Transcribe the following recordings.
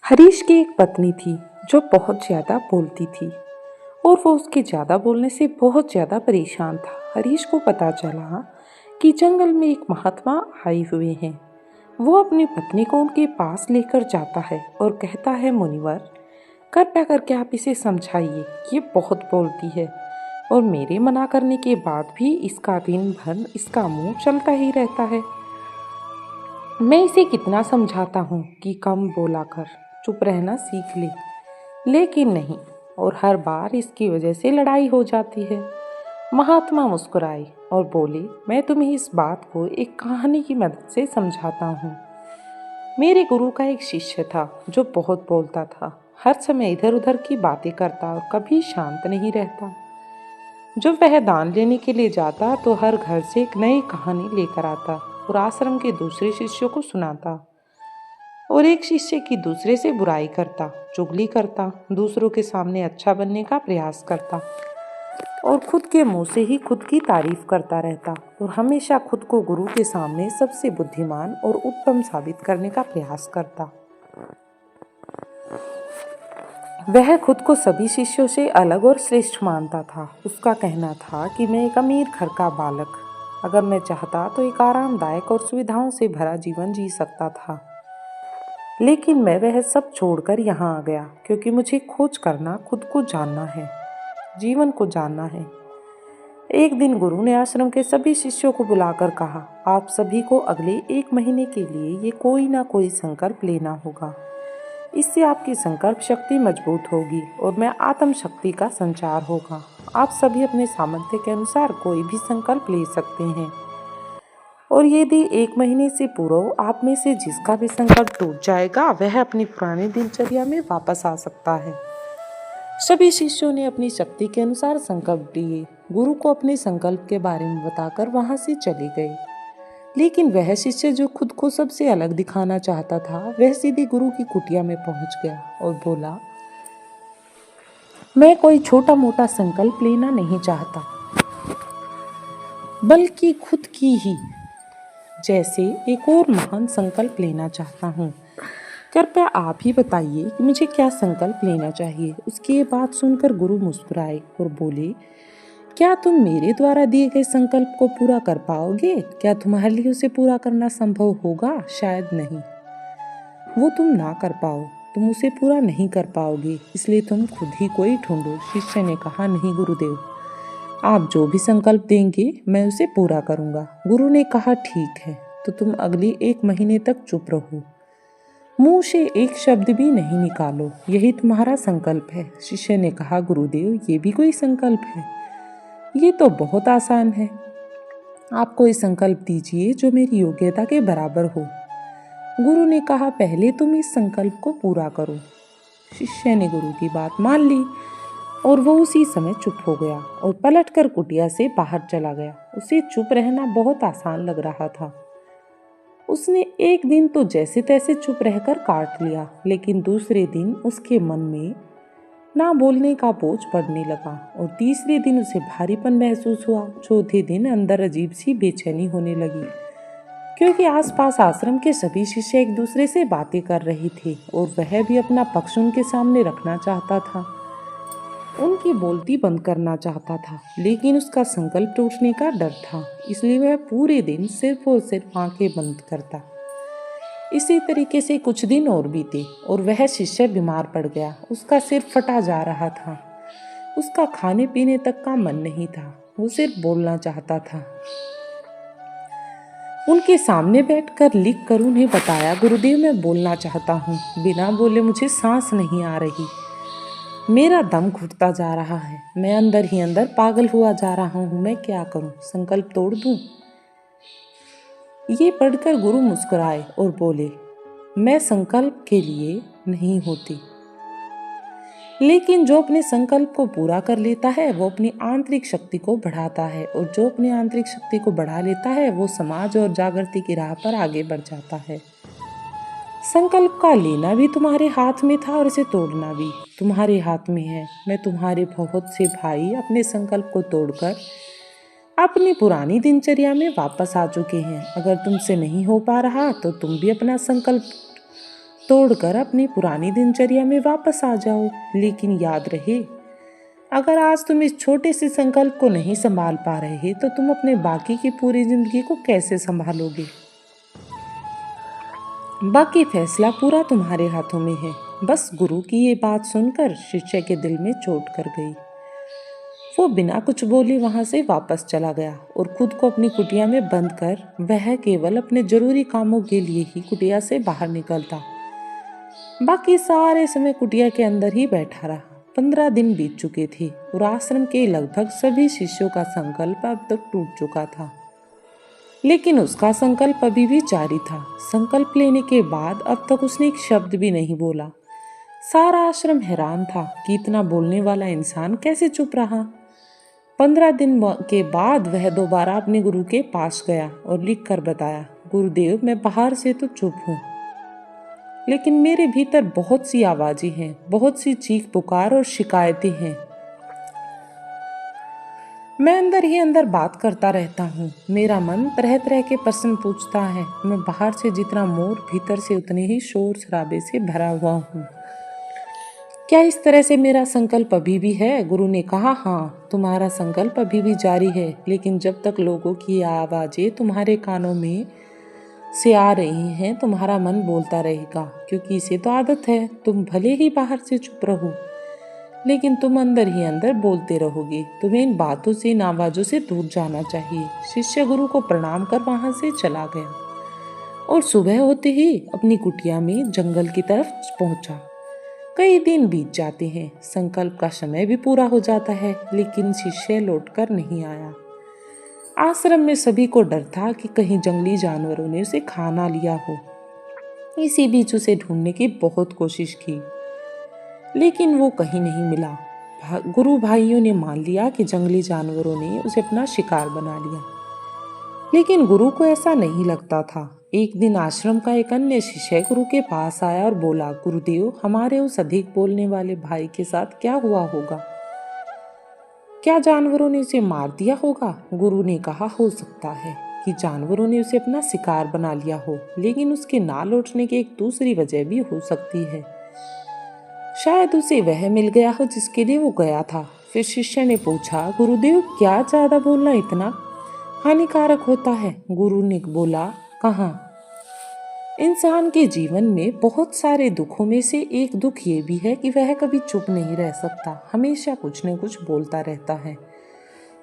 हरीश की एक पत्नी थी जो बहुत ज़्यादा बोलती थी और वो उसके ज़्यादा बोलने से बहुत ज़्यादा परेशान था। हरीश को पता चला कि जंगल में एक महात्मा आए हुए हैं। वो अपनी पत्नी को उनके पास लेकर जाता है और कहता है, मुनिवर, कृपया करके आप इसे समझाइए, ये बहुत बोलती है और मेरे मना करने के बाद भी इसका दिन भर इसका मुंह चलता ही रहता है। मैं इसे कितना समझाता हूँ कि कम बोला कर, चुप रहना सीख ले, लेकिन नहीं, और हर बार इसकी वजह से लड़ाई हो जाती है। महात्मा मुस्कुराए और बोले, मैं तुम्हें इस बात को एक कहानी की मदद से समझाता हूँ। मेरे गुरु का एक शिष्य था जो बहुत बोलता था, हर समय इधर उधर की बातें करता और कभी शांत नहीं रहता। जब वह दान लेने के लिए जाता तो हर घर से एक नई कहानी लेकर आता और आश्रम के दूसरे शिष्यों को सुनाता, और एक शिष्य की दूसरे से बुराई करता, चुगली करता, दूसरों के सामने अच्छा बनने का प्रयास करता और खुद के मुंह से ही खुद की तारीफ करता रहता और हमेशा खुद को गुरु के सामने सबसे बुद्धिमान और उत्तम साबित करने का प्रयास करता। वह खुद को सभी शिष्यों से अलग और श्रेष्ठ मानता था। उसका कहना था कि मैं एक अमीर घर का बालक, अगर मैं चाहता तो एक आरामदायक और सुविधाओं से भरा जीवन जी सकता था, लेकिन मैं वह सब छोड़कर यहाँ आ गया क्योंकि मुझे खोज करना, खुद को जानना है, जीवन को जानना है। एक दिन गुरु ने आश्रम के सभी शिष्यों को बुलाकर कहा, आप सभी को अगले 1 महीने के लिए ये कोई ना कोई संकल्प लेना होगा। इससे आपकी संकल्प शक्ति मजबूत होगी और में आत्म शक्ति का संचार होगा। आप सभी अपने सामर्थ्य के अनुसार कोई भी संकल्प ले सकते हैं, और यदि 1 महीने से पूर्व आप में से जिसका भी संकल्प टूट जाएगा वह अपनी पुरानी दिनचर्या में वापस आ सकता है। सभी शिष्यों ने अपनी शक्ति के अनुसार संकल्प लिए। गुरु को अपने संकल्प के बारे में बताकर वहां से चले गए, लेकिन वह शिष्य जो खुद को सबसे अलग दिखाना चाहता था वह सीधे गुरु की कुटिया में पहुंच गया और बोला, मैं कोई छोटा मोटा संकल्प लेना नहीं चाहता, बल्कि खुद की ही जैसे एक और महान संकल्प लेना चाहता हूँ। कृपया आप ही बताइए कि मुझे क्या संकल्प लेना चाहिए। उसकी ये बात सुनकर गुरु मुस्कुराए और बोले, क्या तुम मेरे द्वारा दिए गए संकल्प को पूरा कर पाओगे? क्या तुम्हारे लिए उसे पूरा करना संभव होगा? शायद नहीं, वो तुम ना कर पाओ, तुम उसे पूरा नहीं कर पाओगे, इसलिए तुम खुद ही कोई ढूंढो। शिष्य ने कहा, नहीं गुरुदेव, आप जो भी संकल्प देंगे मैं उसे पूरा करूंगा। गुरु ने कहा, ठीक है, तो तुम अगली 1 महीने तक चुप रहो, मुंह से एक शब्द भी नहीं निकालो, यही तुम्हारा संकल्प है। शिष्य ने कहा, गुरुदेव, ये भी कोई संकल्प है? ये तो बहुत आसान है। आप कोई संकल्प दीजिए जो मेरी योग्यता के बराबर हो। गुरु ने कहा, पहले तुम इस संकल्प को पूरा करो। शिष्य ने गुरु की बात मान ली और वो उसी समय चुप हो गया और पलटकर कुटिया से बाहर चला गया। उसे चुप रहना बहुत आसान लग रहा था। उसने एक दिन तो जैसे तैसे चुप रहकर काट लिया, लेकिन दूसरे दिन उसके मन में ना बोलने का बोझ पड़ने लगा और तीसरे दिन उसे भारीपन महसूस हुआ। चौथे दिन अंदर अजीब सी बेचैनी होने लगी, क्योंकि आसपास आश्रम के सभी शिष्य एक दूसरे से बातें कर रहे थे और वह भी अपना पक्ष उनके सामने रखना चाहता था, उनकी बोलती बंद करना चाहता था, लेकिन उसका संकल्प टूटने का डर था, इसलिए वह पूरे दिन सिर्फ और सिर्फ आंखें बंद करता। इसी तरीके से कुछ दिन और बीते और वह शिष्य बीमार पड़ गया। उसका सिर फटा जा रहा था, उसका खाने पीने तक का मन नहीं था, वो सिर्फ बोलना चाहता था। उनके सामने बैठकर लिख कर उन्हें बताया, गुरुदेव, मैं बोलना चाहता हूँ, बिना बोले मुझे सांस नहीं आ रही, मेरा दम घुटता जा रहा है, मैं अंदर ही अंदर पागल हुआ जा रहा हूँ, मैं क्या करूँ? संकल्प तोड़ दूँ? ये पढ़कर गुरु मुस्कुराए और बोले, मैं संकल्प के लिए नहीं होती, लेकिन जो अपने संकल्प को पूरा कर लेता है वो अपनी आंतरिक शक्ति को बढ़ाता है, और जो अपनी आंतरिक शक्ति को बढ़ा लेता है वो समाज और जागृति की राह पर आगे बढ़ जाता है। संकल्प का लेना भी तुम्हारे हाथ में था और इसे तोड़ना भी तुम्हारे हाथ में है। मैं तुम्हारे बहुत से भाई अपने संकल्प को तोड़कर अपनी पुरानी दिनचर्या में वापस आ चुके हैं। अगर तुमसे नहीं हो पा रहा तो तुम भी अपना संकल्प तोड़कर अपनी पुरानी दिनचर्या में वापस आ जाओ। लेकिन याद रहे, अगर आज तुम इस छोटे से संकल्प को नहीं संभाल पा रहे तो तुम अपने बाकी की पूरी जिंदगी को कैसे संभालोगे। बाकी फैसला पूरा तुम्हारे हाथों में है। बस गुरु की ये बात सुनकर शिष्य के दिल में चोट कर गई। वो बिना कुछ बोले वहां से वापस चला गया और खुद को अपनी कुटिया में बंद कर वह केवल अपने जरूरी कामों के लिए ही कुटिया से बाहर निकलता। बाकी सारे समय कुटिया के अंदर ही बैठा रहा। 15 दिन बीत चुके थे और आश्रम के लगभग सभी शिष्यों का संकल्प अब तक टूट चुका था, लेकिन उसका संकल्प अभी भी जारी था। संकल्प लेने के बाद अब तक उसने एक शब्द भी नहीं बोला। सारा आश्रम हैरान था कि इतना बोलने वाला इंसान कैसे चुप रहा। 15 दिन के बाद वह दोबारा अपने गुरु के पास गया और लिख कर बताया, गुरुदेव, मैं बाहर से तो चुप हूँ, लेकिन मेरे भीतर बहुत सी आवाजें हैं, बहुत सी चीख पुकार और शिकायतें हैं। मैं अंदर ही अंदर बात करता रहता हूँ। मेरा मन तरह तरह के प्रश्न पूछता है। मैं बाहर से जितना मोर, भीतर से उतने ही शोर शराबे से भरा हुआ हूँ। क्या इस तरह से मेरा संकल्प अभी भी है? गुरु ने कहा, हाँ, तुम्हारा संकल्प अभी भी जारी है, लेकिन जब तक लोगों की आवाजें तुम्हारे कानों में से आ रही हैं, तुम्हारा मन बोलता रहेगा, क्योंकि इसे तो आदत है। तुम भले ही बाहर से चुप रहो, लेकिन तुम अंदर ही अंदर बोलते रहोगे। तुम्हें इन बातों से, इन आवाजों से दूर जाना चाहिए। शिष्य गुरु को प्रणाम कर वहां से चला गया और सुबह होते ही अपनी कुटिया में जंगल की तरफ पहुंचा। कई दिन बीत जाते हैं, संकल्प का समय भी पूरा हो जाता है, लेकिन शिष्य लौटकर नहीं आया। आश्रम में सभी को डर था कि कहीं जंगली जानवरों ने उसे खा ना लिया हो। इसी बीच उसे ढूंढने की बहुत कोशिश की, लेकिन वो कहीं नहीं मिला। गुरु भाइयों ने मान लिया कि जंगली जानवरों ने उसे अपना शिकार बना लिया, लेकिन गुरु को ऐसा नहीं लगता था। एक दिन आश्रम का एक अन्य शिष्य गुरु के पास आया और बोला, गुरुदेव, हमारे उस अधिक बोलने वाले भाई के साथ क्या हुआ होगा? क्या जानवरों ने उसे मार दिया होगा? गुरु ने कहा, हो सकता है कि जानवरों ने उसे अपना शिकार बना लिया हो, लेकिन उसके ना लौटने की एक दूसरी वजह भी हो सकती है। शायद उसे वह मिल गया हो जिसके लिए वो गया था। फिर शिष्य ने पूछा, गुरुदेव, क्या ज्यादा बोलना इतना हानिकारक होता है? गुरु ने बोला, कहाँ? इंसान के जीवन में बहुत सारे दुखों में से एक दुख ये भी है कि वह कभी चुप नहीं रह सकता, हमेशा कुछ न कुछ बोलता रहता है।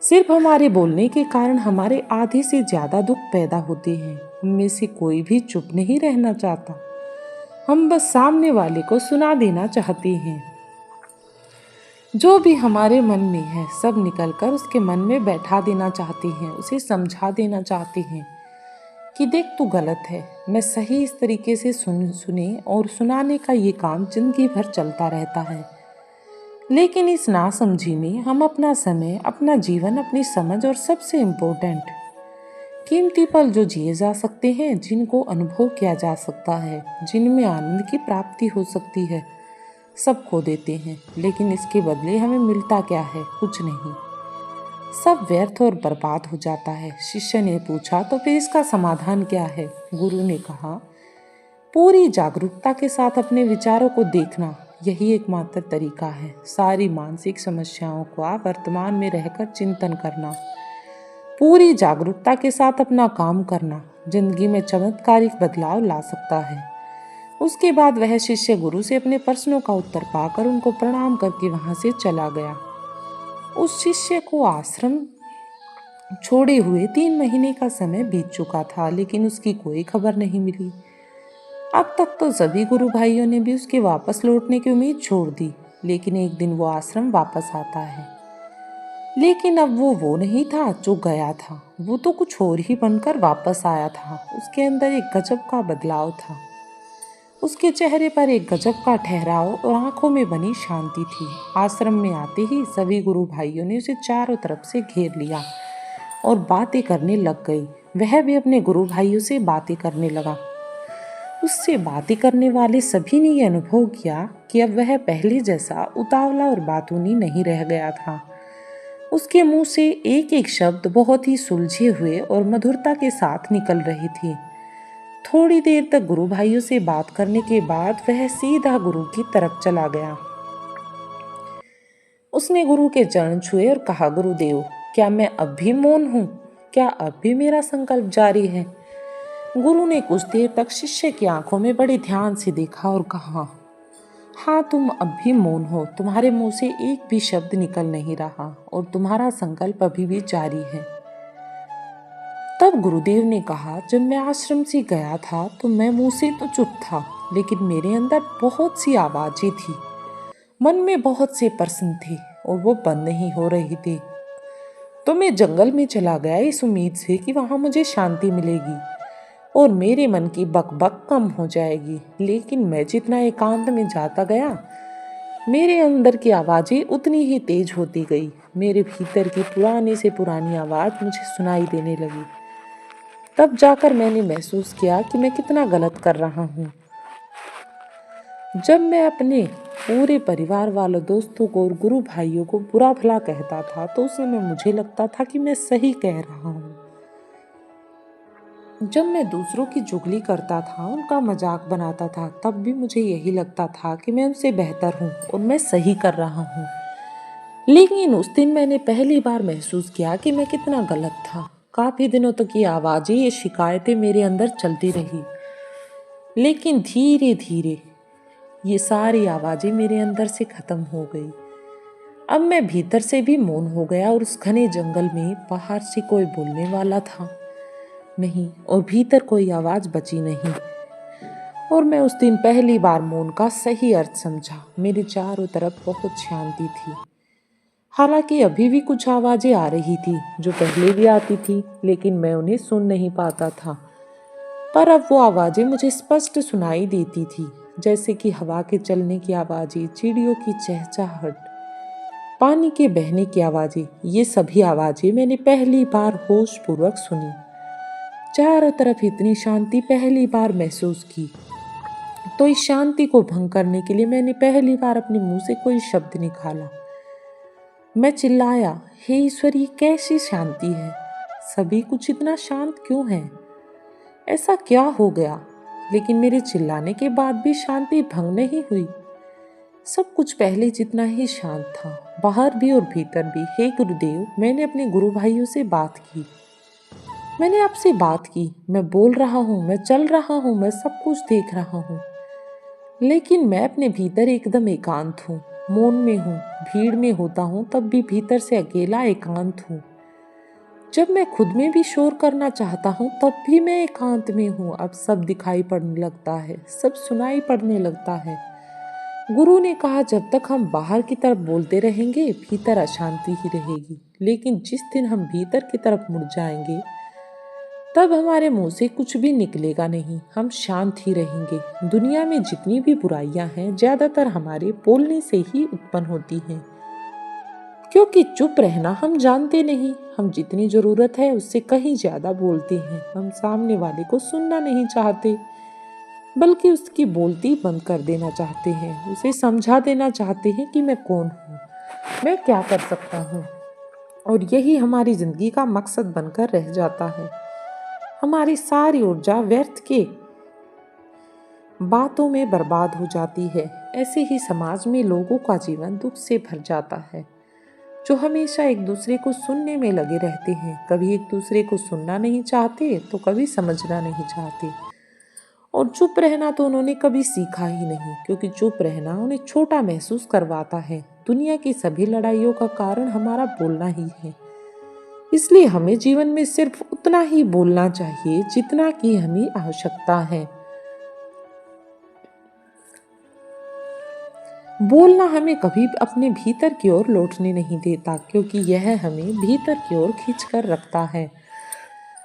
सिर्फ हमारे बोलने के कारण हमारे आधे से ज्यादा दुख पैदा होते हैं। उनमें से कोई भी चुप नहीं रहना चाहता, हम बस सामने वाले को सुना देना चाहते हैं। जो भी हमारे मन में है सब निकलकर उसके मन में बैठा देना चाहते हैं, उसे समझा देना चाहते हैं कि देख, तू गलत है। मैं सही इस तरीके से सुने और सुनाने का ये काम जिंदगी भर चलता रहता है, लेकिन इस नासमझी में हम अपना समय, अपना जीवन, अपनी समझ और सबसे इम्पोर्टेंट कीमती पल जो जिए जा सकते हैं, जिनको अनुभव किया जा सकता है, जिनमें आनंद की प्राप्ति हो सकती है, सब खो देते हैं। लेकिन इसके बदले हमें मिलता क्या है? कुछ नहीं, सब व्यर्थ और बर्बाद हो जाता है। शिष्य ने पूछा, तो फिर इसका समाधान क्या है? गुरु ने कहा, पूरी जागरूकता के साथ अपने विचारों को देखना, यही एकमात्र तरीका है। सारी मानसिक समस्याओं का वर्तमान में रहकर चिंतन करना, पूरी जागरूकता के साथ अपना काम करना जिंदगी में चमत्कारिक बदलाव ला सकता है। उसके बाद वह शिष्य गुरु से अपने प्रश्नों का उत्तर पाकर उनको प्रणाम करके वहां से चला गया। उस शिष्य को आश्रम छोड़े हुए 3 महीने का समय बीत चुका था, लेकिन उसकी कोई खबर नहीं मिली। अब तक तो सभी गुरु भाइयों ने भी उसके वापस लौटने की उम्मीद छोड़ दी, लेकिन एक दिन वो आश्रम वापस आता है। लेकिन अब वो नहीं था जो गया था, वो तो कुछ और ही बनकर वापस आया था। उसके अंदर एक गजब का बदलाव था। उसके चेहरे पर एक गजब का ठहराव और आंखों में बनी शांति थी। आश्रम में आते ही सभी गुरु भाइयों ने उसे चारों तरफ से घेर लिया और बातें करने लग गई। वह भी अपने गुरु भाइयों से बातें करने लगा। उससे बातें करने वाले सभी ने यह अनुभव किया कि अब वह पहले जैसा उतावला और बातूनी नहीं रह गया था। उसके मुंह से एक एक शब्द बहुत ही सुलझे हुए और मधुरता के साथ निकल रही थी। थोड़ी देर तक गुरु भाइयों से बात करने के बाद वह सीधा गुरु की तरफ चला गया। उसने गुरु के चरण छुए और कहा, गुरुदेव, क्या मैं अब भी मौन हूँ? क्या अब भी मेरा संकल्प जारी है? गुरु ने कुछ देर तक शिष्य की आंखों में बड़े ध्यान से देखा और कहा, हाँ, तुम अब भी मौन हो। तुम्हारे मुंह से एक भी शब्द निकल नहीं रहा और तुम्हारा संकल्प अभी भी जारी है। तब गुरुदेव ने कहा, जब मैं आश्रम से गया था तो मैं मुंह से तो चुप था, लेकिन मेरे अंदर बहुत सी आवाजें थी। मन में बहुत से प्रश्न थे और वो बंद नहीं हो रही थी। तो मैं जंगल में चला गया इस उम्मीद से कि वहां मुझे शांति मिलेगी और मेरे मन की बकबक कम हो जाएगी। लेकिन मैं जितना एकांत में जाता गया, मेरे अंदर की आवाजें उतनी ही तेज होती गई। मेरे भीतर की पुरानी से पुरानी आवाज मुझे सुनाई देने लगी। तब जाकर मैंने महसूस किया कि मैं कितना गलत कर रहा हूँ। जब मैं अपने पूरे परिवार वालों, दोस्तों को और गुरु भाइयों को बुरा भला कहता था तो उस समय मुझे लगता था कि मैं सही कह रहा हूँ। जब मैं दूसरों की चुगली करता था, उनका मजाक बनाता था, तब भी मुझे यही लगता था कि मैं उनसे बेहतर हूँ और मैं सही कर रहा हूँ। लेकिन उस दिन मैंने पहली बार महसूस किया कि मैं कितना गलत था। काफी दिनों तक ये आवाजें, ये शिकायतें मेरे अंदर चलती रही, लेकिन धीरे धीरे ये सारी आवाजें मेरे अंदर से खत्म हो गई। अब मैं भीतर से भी मौन हो गया और उस घने जंगल में बाहर से कोई बोलने वाला था नहीं और भीतर कोई आवाज बची नहीं। और मैं उस दिन पहली बार मौन का सही अर्थ समझा। मेरे चारों तरफ बहुत शांति थी। हालांकि अभी भी कुछ आवाजें आ रही थी जो पहले भी आती थी, लेकिन मैं उन्हें सुन नहीं पाता था। पर अब वो आवाजें मुझे स्पष्ट सुनाई देती थी, जैसे कि हवा के चलने की आवाजें, चिड़ियों की चहचहाहट, पानी के बहने की आवाजें। ये सभी आवाजें मैंने पहली बार होश पूर्वक सुनी। चारों तरफ इतनी शांति पहली बार महसूस की। तो इस शांति को भंग करने के लिए मैंने पहली बार अपने मुंह से कोई शब्द निकाला। मैं चिल्लाया, हे ईश्वर, ये कैसी शांति है? सभी कुछ इतना शांत क्यों है? ऐसा क्या हो गया? लेकिन मेरे चिल्लाने के बाद भी शांति भंग नहीं हुई। सब कुछ पहले जितना ही शांत था, बाहर भी और भीतर भी। हे गुरुदेव, मैंने अपने गुरु भाइयों से बात की। मैंने आपसे बात की। मैं बोल रहा हूँ, मैं चल रहा हूँ, मैं सब कुछ देख रहा हूँ, लेकिन मैं अपने भीतर एकदम एकांत हूँ, मौन में हूँ। भीड़ में होता हूँ तब भी भीतर से अकेला एकांत हूँ। जब मैं खुद में भी शोर करना चाहता हूँ तब भी मैं एकांत में हूँ। अब सब दिखाई पड़ने लगता है, सब सुनाई पड़ने लगता है। गुरु ने कहा, जब तक हम बाहर की तरफ बोलते रहेंगे भीतर अशांति ही रहेगी, लेकिन जिस दिन हम भीतर की तरफ मुड़ जाएंगे तब हमारे मुंह से कुछ भी निकलेगा नहीं, हम शांत ही रहेंगे। दुनिया में जितनी भी बुराइयां हैं ज्यादातर हमारे बोलने से ही उत्पन्न होती हैं, क्योंकि चुप रहना हम जानते नहीं। हम जितनी जरूरत है उससे कहीं ज्यादा बोलते हैं। हम सामने वाले को सुनना नहीं चाहते, बल्कि उसकी बोलती बंद कर देना चाहते हैं। उसे समझा देना चाहते हैं कि मैं कौन हूँ, मैं क्या कर सकता हूँ। और यही हमारी जिंदगी का मकसद बनकर रह जाता है। हमारी सारी ऊर्जा व्यर्थ के बातों में बर्बाद हो जाती है। ऐसे ही समाज में लोगों का जीवन दुख से भर जाता है, जो हमेशा एक दूसरे को सुनने में लगे रहते हैं। कभी एक दूसरे को सुनना नहीं चाहते तो कभी समझना नहीं चाहते। और चुप रहना तो उन्होंने कभी सीखा ही नहीं, क्योंकि चुप रहना उन्हें छोटा महसूस करवाता है। दुनिया की सभी लड़ाइयों का कारण हमारा बोलना ही है। इसलिए हमें जीवन में सिर्फ उतना ही बोलना चाहिए जितना कि हमें आवश्यकता है। बोलना हमें कभी अपने भीतर की ओर लौटने नहीं देता, क्योंकि यह हमें भीतर की ओर खींच कर रखता है।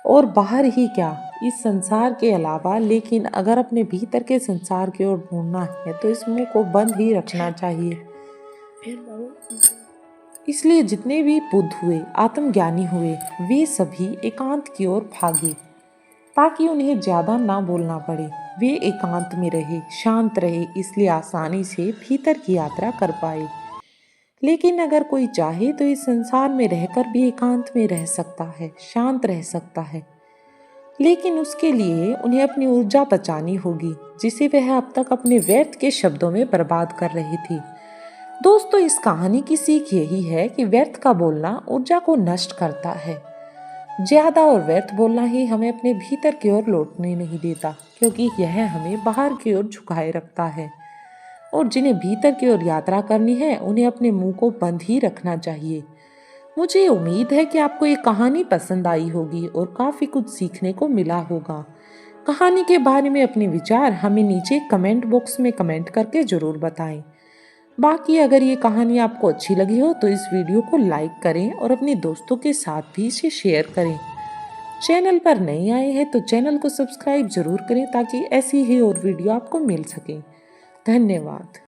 और बाहर ही क्या, इस संसार के अलावा। लेकिन अगर अपने भीतर के संसार की ओर मुड़ना है तो इस मुंह को बंद ही रखना चाहिए। इसलिए जितने भी बुद्ध हुए, आत्मज्ञानी हुए, वे सभी एकांत की ओर भागे, ताकि उन्हें ज्यादा ना बोलना पड़े। वे एकांत में रहे, शांत रहे, इसलिए आसानी से भीतर की यात्रा कर पाए। लेकिन अगर कोई चाहे तो इस संसार में रहकर भी एकांत में रह सकता है, शांत रह सकता है। लेकिन उसके लिए उन्हें अपनी ऊर्जा बचानी होगी जिसे वह अब तक अपने व्यर्थ के शब्दों में बर्बाद कर रही थी। दोस्तों, इस कहानी की सीख यही है कि व्यर्थ का बोलना ऊर्जा को नष्ट करता है। ज्यादा और व्यर्थ बोलना ही हमें अपने भीतर की ओर लौटने नहीं देता, क्योंकि यह हमें बाहर की ओर झुकाए रखता है। और जिन्हें भीतर की ओर यात्रा करनी है उन्हें अपने मुंह को बंद ही रखना चाहिए। मुझे उम्मीद है कि आपको ये कहानी पसंद आई होगी और काफ़ी कुछ सीखने को मिला होगा। कहानी के बारे में अपने विचार हमें नीचे कमेंट बॉक्स में कमेंट करके ज़रूर बताएं। बाकी अगर ये कहानी आपको अच्छी लगी हो तो इस वीडियो को लाइक करें और अपने दोस्तों के साथ भी इसे शेयर करें। चैनल पर नए आए हैं तो चैनल को सब्सक्राइब जरूर करें ताकि ऐसी ही और वीडियो आपको मिल सके। धन्यवाद।